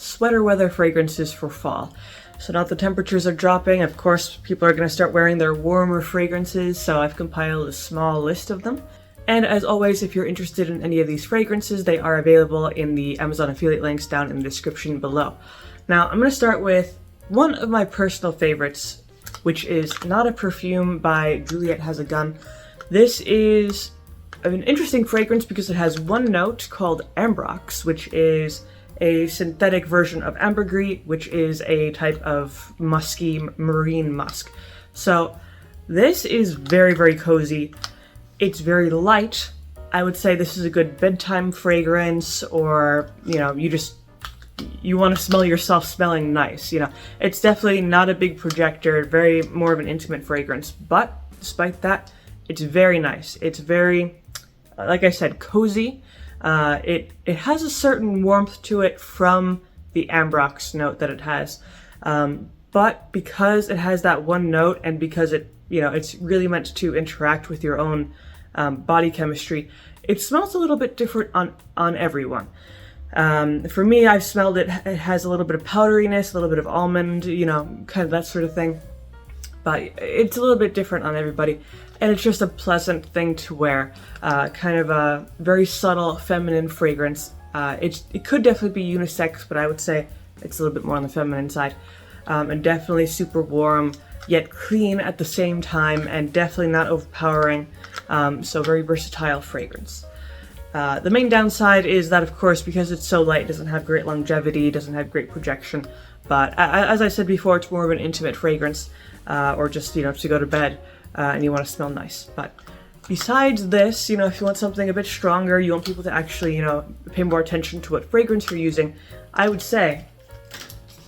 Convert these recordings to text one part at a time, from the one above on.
sweater weather fragrances for fall. So now that the temperatures are dropping, of course, people are going to start wearing their warmer fragrances, so I've compiled a small list of them. And as always, if you're interested in any of these fragrances, they are available in the Amazon affiliate links down in the description below. Now, I'm going to start with one of my personal favorites, which is Not a Perfume by Juliet Has a Gun. This is an interesting fragrance because it has one note called Ambrox, which is a synthetic version of ambergris, which is a type of musky marine musk. So this is very, very cozy. It's very light. I would say this is a good bedtime fragrance, or, you want to smell yourself smelling nice. It's definitely not a big projector, very more of an intimate fragrance, but despite that, it's very nice. It's very, like I said, cozy. It has a certain warmth to it from the Ambrox note that it has, but because it has that one note, and because it's really meant to interact with your own body chemistry, it smells a little bit different on everyone. For me, I've smelled it. It has a little bit of powderiness, a little bit of almond, kind of that sort of thing. But it's a little bit different on everybody, and it's just a pleasant thing to wear. Kind of a very subtle feminine fragrance. It could definitely be unisex, but I would say it's a little bit more on the feminine side. And definitely super warm, yet clean at the same time, and definitely not overpowering. So very versatile fragrance. The main downside is that, of course, because it's so light, it doesn't have great longevity, doesn't have great projection. But as I said before, it's more of an intimate fragrance, or just, to go to bed and you want to smell nice. But besides this, if you want something a bit stronger, you want people to actually, pay more attention to what fragrance you're using, I would say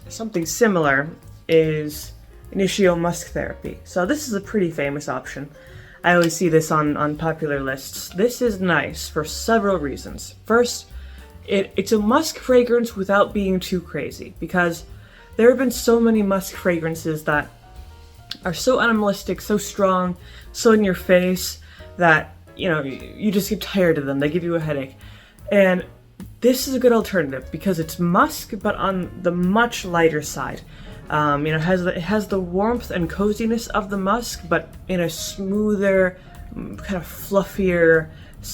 something similar is Initio Musk Therapy. So this is a pretty famous option. I always see this on popular lists. This is nice for several reasons. First, it's a musk fragrance without being too crazy, because there have been so many musk fragrances that are so animalistic, so strong, so in your face that, you just get tired of them. They give you a headache. And this is a good alternative because it's musk, but on the much lighter side. It has the warmth and coziness of the musk, but in a smoother, kind of fluffier,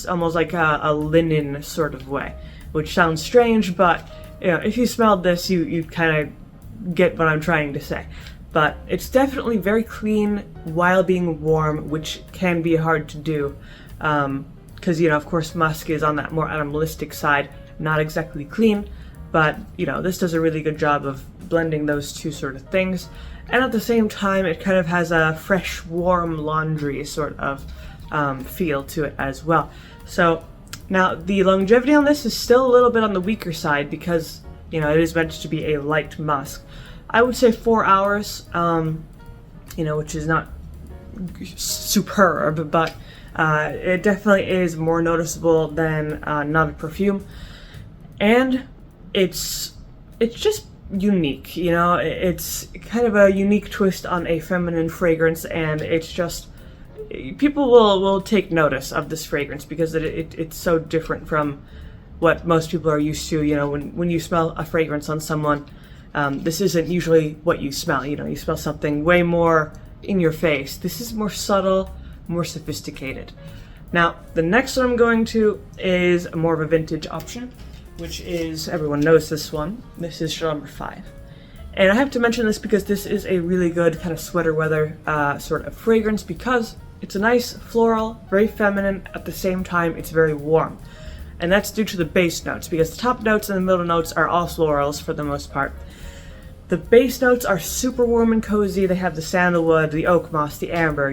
almost like a linen sort of way, which sounds strange, but if you smelled this, you kind of get what I'm trying to say. But it's definitely very clean while being warm, which can be hard to do, because of course musk is on that more animalistic side, not exactly clean. But, this does a really good job of blending those two sort of things. And at the same time, it kind of has a fresh, warm laundry sort of feel to it as well. So, now, the longevity on this is still a little bit on the weaker side because, it is meant to be a light musk. I would say 4 hours, which is not superb, but it definitely is more noticeable than Not a Perfume. And it's just unique, it's kind of a unique twist on a feminine fragrance, and it's just, people will take notice of this fragrance because it's so different from what most people are used to. When you smell a fragrance on someone, this isn't usually what you smell. You smell something way more in your face. This is more subtle, more sophisticated. Now, the next one I'm going to is more of a vintage option, which is, everyone knows this one. This is Chanel No. 5. And I have to mention this because this is a really good kind of sweater weather sort of fragrance, because it's a nice floral, very feminine, at the same time it's very warm. And that's due to the base notes, because the top notes and the middle notes are all florals for the most part. The base notes are super warm and cozy. They have the sandalwood, the oak moss, the amber,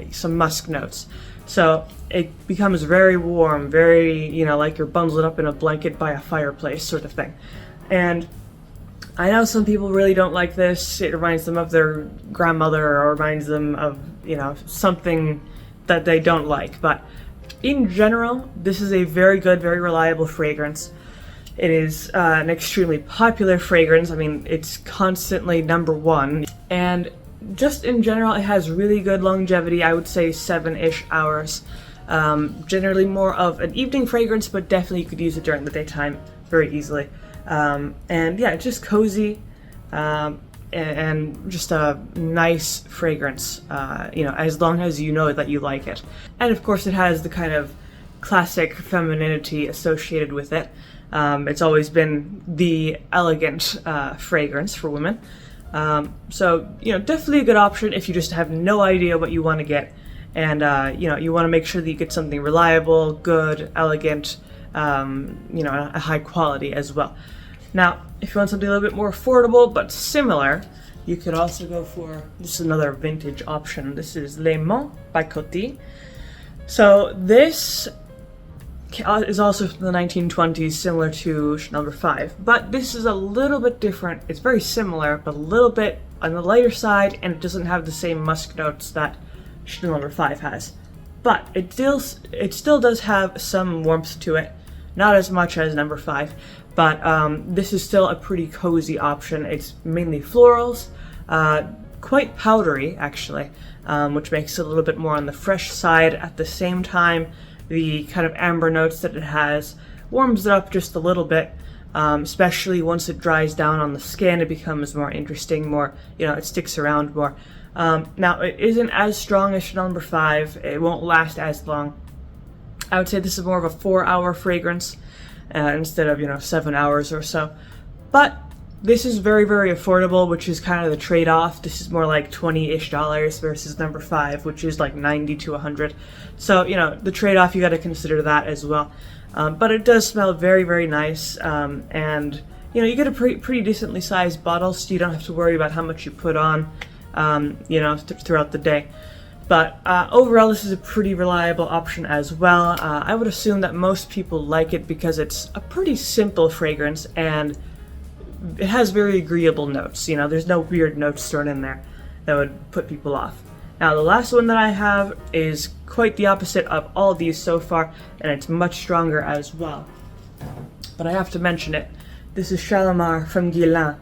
some musk notes. So it becomes very warm, very, like you're bundled up in a blanket by a fireplace sort of thing. And I know some people really don't like this. It reminds them of their grandmother, or reminds them of, something that they don't like. But in general, this is a very good, very reliable fragrance. It is an extremely popular fragrance. I mean, it's constantly #1. And just in general, it has really good longevity. I would say 7-ish hours. Generally more of an evening fragrance, but definitely you could use it during the daytime very easily. And yeah, it's just cozy, and just a nice fragrance, as long as you know that you like it. And of course it has the kind of classic femininity associated with it. It's always been the elegant fragrance for women. So, definitely a good option if you just have no idea what you want to get. And, you want to make sure that you get something reliable, good, elegant, a high quality as well. Now, if you want something a little bit more affordable but similar, you could also go for just another vintage option. This is L'Aimant by Coty. So this is also from the 1920s, similar to Chanel No. 5, but this is a little bit different. It's very similar, but a little bit on the lighter side, and it doesn't have the same musk notes that Chanel No. 5 has. But it still does have some warmth to it, not as much as No. 5, but this is still a pretty cozy option. It's mainly florals, quite powdery actually, which makes it a little bit more on the fresh side. At the same time, the kind of amber notes that it has warms it up just a little bit, especially once it dries down on the skin. It becomes more interesting, it sticks around more. Now, it isn't as strong as Chanel No. 5. It won't last as long. I would say this is more of a 4-hour fragrance instead of 7 hours or so. But this is very, very affordable, which is kind of the trade-off. This is more like $20-ish versus No. 5, which is like $90 to $100. So, the trade-off, you got to consider that as well. But it does smell very, very nice. And, you get a pretty decently sized bottle, so you don't have to worry about how much you put on, throughout the day. But overall, this is a pretty reliable option as well. I would assume that most people like it because it's a pretty simple fragrance, and it has very agreeable notes. There's no weird notes thrown in there that would put people off. Now, the last one that I have is quite the opposite of all of these so far, and it's much stronger as well. But I have to mention it. This is Shalimar from Guerlain,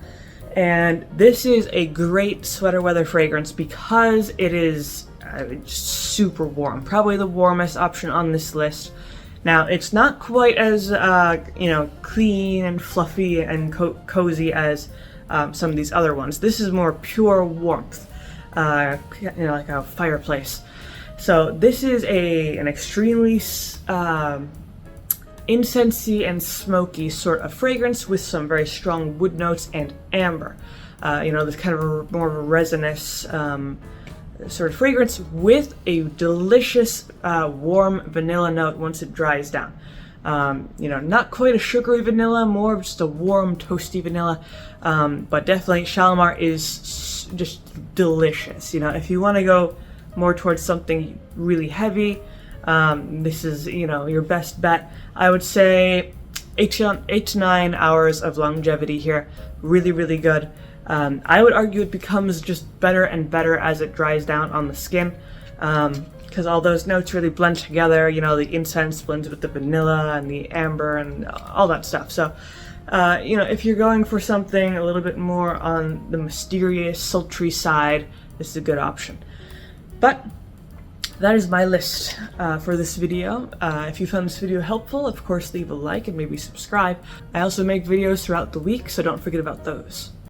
and this is a great sweater weather fragrance because it is super warm. Probably the warmest option on this list. Now, it's not quite as, clean and fluffy and cozy as some of these other ones. This is more pure warmth, like a fireplace. So this is an extremely incensey and smoky sort of fragrance with some very strong wood notes and amber. This kind of more of a resinous sort of fragrance with a delicious warm vanilla note once it dries down. Not quite a sugary vanilla, more of just a warm toasty vanilla, but definitely Shalimar is just delicious. If you want to go more towards something really heavy, this is your best bet. I would say 8 to 9 hours of longevity here. Really, really good. I would argue it becomes just better and better as it dries down on the skin, because all those notes really blend together. The incense blends with the vanilla and the amber and all that stuff. So, if you're going for something a little bit more on the mysterious, sultry side, this is a good option. But that is my list for this video. If you found this video helpful, of course leave a like and maybe subscribe. I also make videos throughout the week, so don't forget about those.